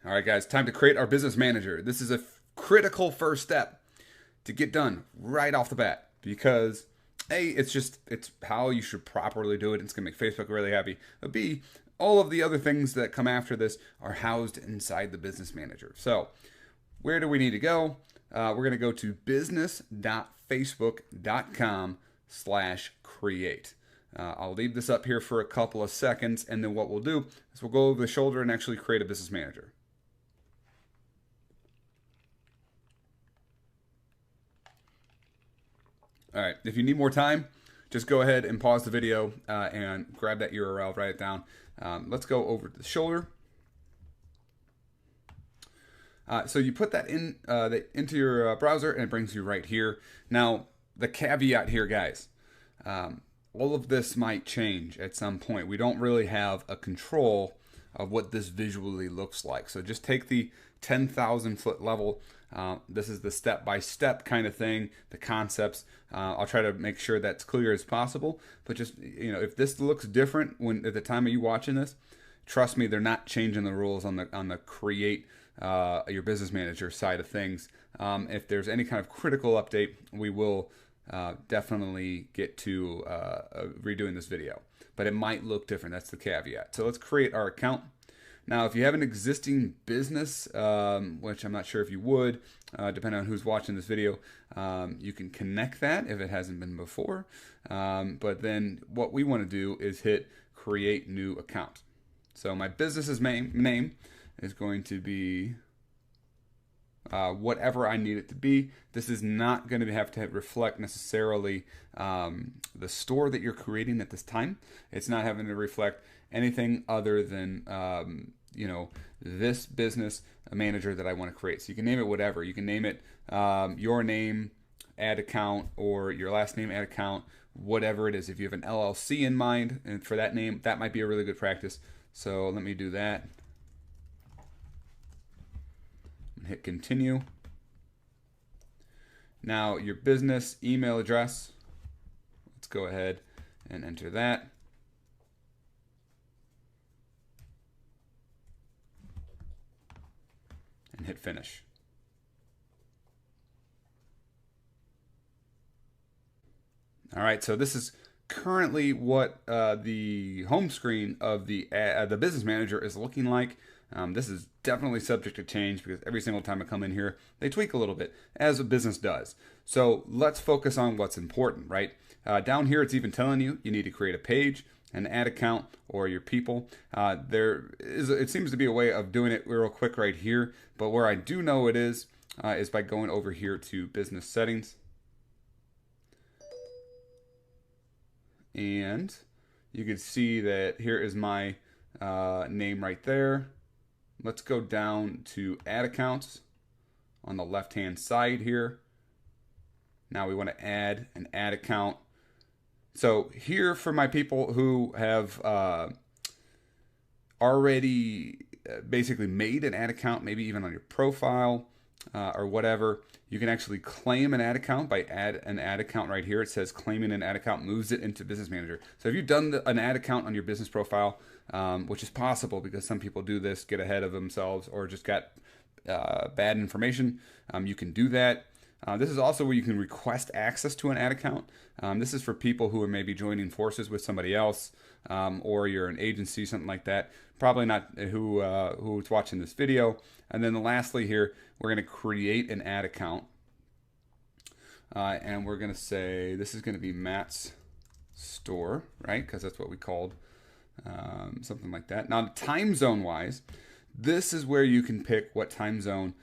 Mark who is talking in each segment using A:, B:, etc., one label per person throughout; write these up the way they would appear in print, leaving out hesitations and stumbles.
A: All right, guys, time to create our business manager. This is a critical first step to get done right off the bat because A, it's how you should properly do it. It's gonna make Facebook really happy. But B, all of the other things that come after this are housed inside the business manager. So where do we need to go? We're gonna go to business.facebook.com/create. I'll leave this up here for a couple of seconds, and then what we'll do is we'll go over the shoulder and actually create a business manager. All right, if you need more time, just go ahead and pause the video and grab that URL, write it down. Let's go over to the shoulder. So you put that into your browser and it brings you right here. Now, the caveat here, guys, all of this might change at some point. We don't really have a control of what this visually looks like. So just take the 10,000 foot level. This is the step-by-step kind of thing, the concepts. I'll try to make sure that's clear as possible. But just, if this looks different when at the time of you watching this, trust me, they're not changing the rules on the create your business manager side of things. If there's any kind of critical update, we will definitely get to redoing this video. But it might look different. That's the caveat. So let's create our account. Now, if you have an existing business, which I'm not sure if you would, depending on who's watching this video, you can connect that if it hasn't been before. But then what we want to do is hit create new account. So my business's name is going to be whatever I need it to be. This is not going to have to reflect necessarily the store that you're creating at this time. It's not having to reflect anything other than this business manager that I want to create. So you can name it whatever. You can name it your name, add account, or your last name, add account, whatever it is. If you have an LLC in mind and for that name, that might be a really good practice. So let me do that. Hit continue. Now your business email address, let's go ahead and enter that. And hit finish. All right, so this is currently what the home screen of the business manager is looking like. This is definitely subject to change because every single time I come in here, they tweak a little bit, as a business does. So let's focus on what's important, right? Down here, it's even telling you need to create a page, an ad account, or your people. It seems to be a way of doing it real quick right here, but where I do know it is by going over here to business settings. And you can see that here is my name right there. Let's go down to add accounts on the left hand side here. Now we want to add an ad account. So here for my people who have already basically made an ad account, maybe even on your profile or whatever, you can actually claim an ad account by add an ad account right here. It says claiming an ad account moves it into Business Manager. So if you've done an ad account on your business profile, which is possible because some people do this, get ahead of themselves, or just got bad information, you can do that. This is also where you can request access to an ad account. This is for people who are maybe joining forces with somebody else, or you're an agency, something like that. Probably not who's watching this video. And then lastly here, we're going to create an ad account. And we're going to say this is going to be Matt's store, right? Because that's what we called something like that. Now, time zone wise, this is where you can pick what time zone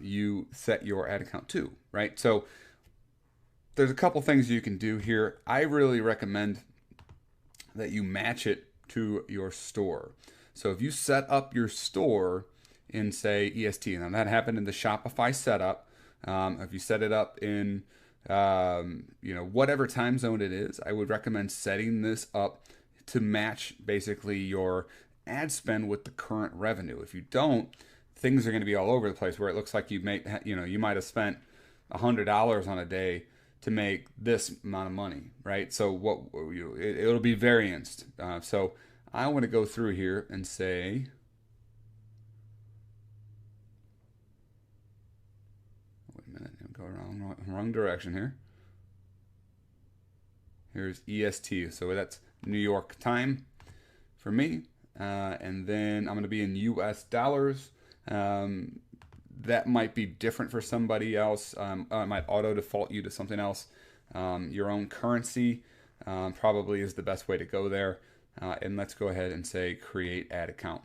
A: you set your ad account to, right? So there's a couple things you can do here. I really recommend that you match it to your store. So if you set up your store in, say, EST, now that happened in the Shopify setup. If you set it up in whatever time zone it is, I would recommend setting this up to match basically your ad spend with the current revenue. If you don't, things are going to be all over the place where it looks like you might have spent $100 on a day to make this amount of money, right? So it'll be varianced. So I want to go through here and say wrong direction here. Here's EST, so that's New York time for me. And then I'm going to be in US dollars. That might be different for somebody else. I might auto default you to something else. Your own currency probably is the best way to go there. And let's go ahead and say create ad account.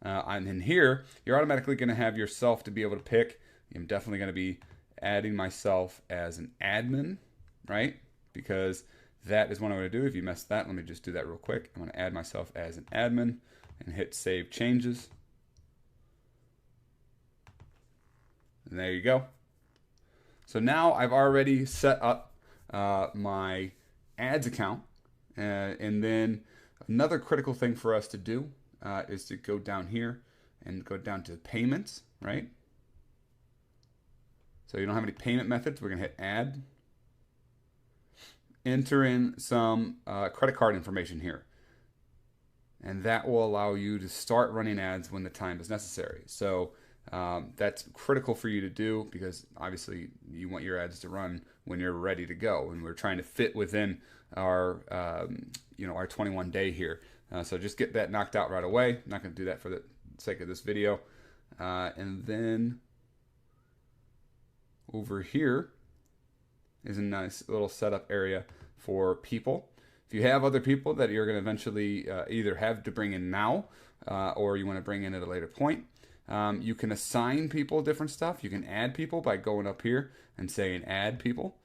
A: And in here, you're automatically going to have yourself to be able to pick. I'm definitely going to be adding myself as an admin, right? Because that is what I'm going to do. If you missed that, let me just do that real quick. I'm going to add myself as an admin and hit save changes. And there you go. So now I've already set up my ads account. And then another critical thing for us to do is to go down here and go down to payments, right? So you don't have any payment methods. We're going to hit add. Enter in some credit card information here. And that will allow you to start running ads when the time is necessary. So that's critical for you to do because obviously you want your ads to run when you're ready to go. And we're trying to fit within our, our 21 day here. So just get that knocked out right away. I'm not going to do that for the sake of this video. And then over here is a nice little setup area for people. If you have other people that you're going to eventually either have to bring in now or you want to bring in at a later point, you can assign people different stuff. You can add people by going up here and saying add people,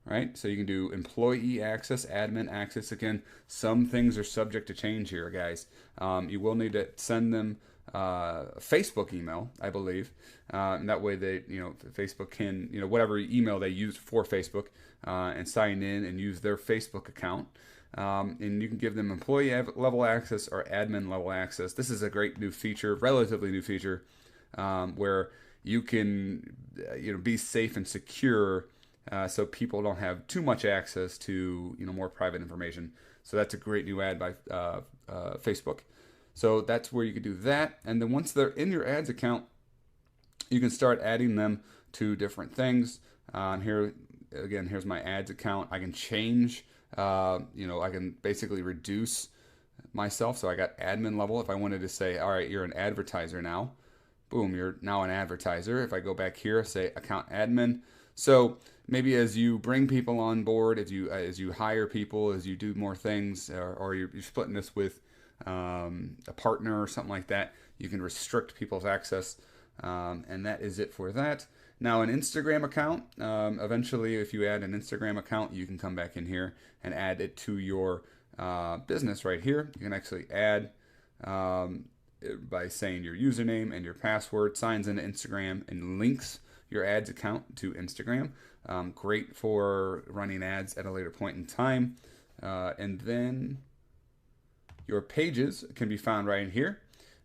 A: right? So you can do employee access, admin access. Again, some things are subject to change here, guys. You will need to send them Facebook email, I believe, and that way they, Facebook can, whatever email they use for Facebook, and sign in and use their Facebook account. And you can give them employee level access or admin level access. This is a great new feature, relatively new feature, where you can, be safe and secure, so people don't have too much access to, more private information. So that's a great new ad by Facebook. So that's where you can do that. And then once they're in your ads account, you can start adding them to different things. Here, again, here's my ads account. I can change, I can basically reduce myself. So I got admin level. If I wanted to say, all right, you're an advertiser now, boom, you're now an advertiser. If I go back here, say account admin. So maybe as you bring people on board, as you hire people, as you do more things, or you're splitting this with a partner or something like that, you can restrict people's access, and that is it for that. Now an Instagram account, eventually if you add an Instagram account, you can come back in here and add it to your business right here. You can actually add by saying your username and your password, signs into Instagram and links your ads account to Instagram. Great for running ads at a later point in time. And then your pages can be found right in here.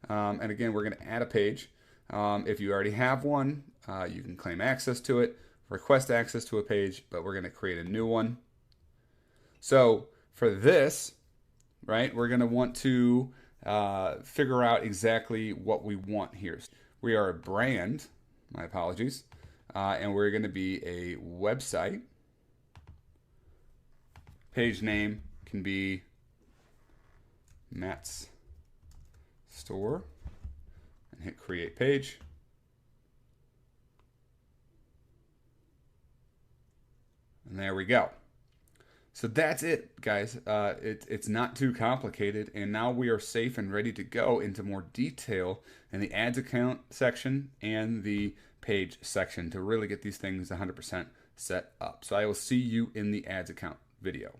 A: And again, we're going to add a page. If you already have one, you can claim access to it, request access to a page, but we're going to create a new one. So for this, right, we're going to want to figure out exactly what we want here. We are a brand, my apologies, and we're going to be a website. Page name can be Matt's store and hit create page. And there we go. So that's it, guys. It's not too complicated, and now we are safe and ready to go into more detail in the ads account section and the page section to really get these things 100% set up. So I will see you in the ads account video.